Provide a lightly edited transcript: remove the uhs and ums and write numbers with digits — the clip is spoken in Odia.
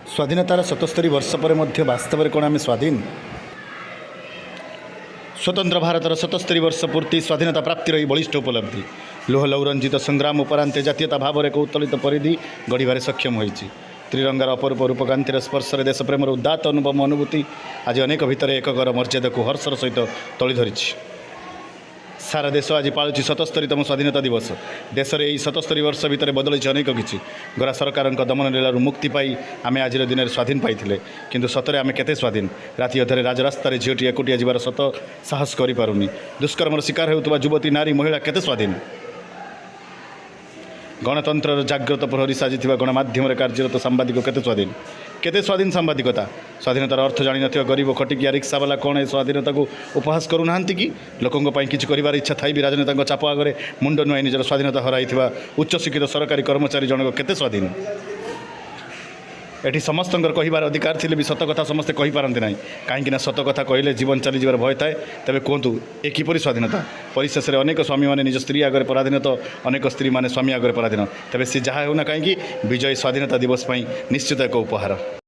ସ୍ୱାଧୀନତାର 77 ବର୍ଷ ପରେ ମଧ୍ୟ ବାସ୍ତବରେ କ'ଣ ଆମେ ସ୍ୱାଧୀନ? ସ୍ୱତନ୍ତ୍ର ଭାରତର 77 ବର୍ଷ ପୂର୍ତ୍ତି ସ୍ୱାଧୀନତା ପ୍ରାପ୍ତିର ଏହି ବଳିଷ୍ଠ ଉପଲବ୍ଧି ଲୌହ ଲୌରଞ୍ଜିତ ସଂଗ୍ରାମ ଉପରାନ୍ତେ ଜାତୀୟତା ଭାବରେ ଏକ ଉତ୍ତୋଳିତ ପରିଧି ଗଢ଼ିବାରେ ସକ୍ଷମ ହୋଇଛି। ତ୍ରିରଙ୍ଗାର ଅପରୂପ ରୂପକାନ୍ତିର ସ୍ପର୍ଶରେ ଦେଶପ୍ରେମର ଉଦାତ୍ତ ଅନୁପମ ଅନୁଭୂତି ଆଜି ଅନେକ ଭିତରେ ଏକକର ମର୍ଯ୍ୟାଦାକୁ ହର୍ଷର ସହିତ ତଳି ଧରିଛି। ସାରା ଦେଶ ଆଜି ପାଳୁଛି 77ତମ ସ୍ୱାଧୀନତା ଦିବସ। ଦେଶରେ ଏହି 77 ବର୍ଷ ଭିତରେ ବଦଳିଛି ଅନେକ କିଛି। ଗୋରା ସରକାରଙ୍କ ଦମନ ଲୀଳାରୁ ମୁକ୍ତି ପାଇ ଆମେ ଆଜିର ଦିନରେ ସ୍ୱାଧୀନ ପାଇଥିଲେ, କିନ୍ତୁ ସତରେ ଆମେ କେତେ ସ୍ୱାଧୀନ? ରାତି ଅଧରେ ରାଜରାସ୍ତାରେ ଝିଅଟି ଏକୁଟିଆ ଯିବାର ସତ ସାହସ କରିପାରୁନି। ଦୁଷ୍କର୍ମର ଶିକାର ହେଉଥିବା ଯୁବତୀ, ନାରୀ, ମହିଳା କେତେ ସ୍ୱାଧୀନ? ଗଣତନ୍ତ୍ରର ଜାଗ୍ରତ ପ୍ରହରୀ ସାଜିଥିବା ଗଣମାଧ୍ୟମରେ କାର୍ଯ୍ୟରତ ସାମ୍ବାଦିକ କେତେ ସ୍ୱାଧୀନ? କେତେ ସ୍ୱାଧୀନ ସାମ୍ବାଦିକତା? ସ୍ୱାଧୀନତାର ଅର୍ଥ ଜାଣିନଥିବା ଗରିବ ଖଟିକିଆ ରିକ୍ସାବାଲା କ'ଣ ଏ ସ୍ୱାଧୀନତାକୁ ଉପହାସ କରୁନାହାନ୍ତି କି? ଲୋକଙ୍କ ପାଇଁ କିଛି କରିବାର ଇଚ୍ଛା ଥାଇ ବି ରାଜନେତାଙ୍କ ଚାପ ଆଗରେ ମୁଣ୍ଡ ନୁଆଁଇ ନିଜର ସ୍ୱାଧୀନତା ହରାଇଥିବା ଉଚ୍ଚଶିକ୍ଷିତ ସରକାରୀ କର୍ମଚାରୀ ଜଣକ କେତେ ସ୍ୱାଧୀନ? ଏଠି ସମସ୍ତଙ୍କର କହିବାର ଅଧିକାର ଥିଲେ ବି ସତ କଥା ସମସ୍ତେ କହିପାରନ୍ତି ନାହିଁ, କାହିଁକିନା ସତ କଥା କହିଲେ ଜୀବନ ଚାଲିଯିବାର ଭୟ ଥାଏ। ତେବେ କୁହନ୍ତୁ, ଏ କିପରି ସ୍ୱାଧୀନତା? ପରିଶେଷରେ ଅନେକ ସ୍ୱାମୀମାନେ ନିଜ ସ୍ତ୍ରୀ ଆଗରେ ପରାଧୀନ, ତ ଅନେକ ସ୍ତ୍ରୀମାନେ ସ୍ୱାମୀ ଆଗରେ ପରାଧୀନ। ତେବେ ସେ ଯାହା ହେଉନା କାହିଁକି, ବିଜୟୀ ସ୍ୱାଧୀନତା ଦିବସ ପାଇଁ ନିଶ୍ଚିତ ଏକ ଉପହାର।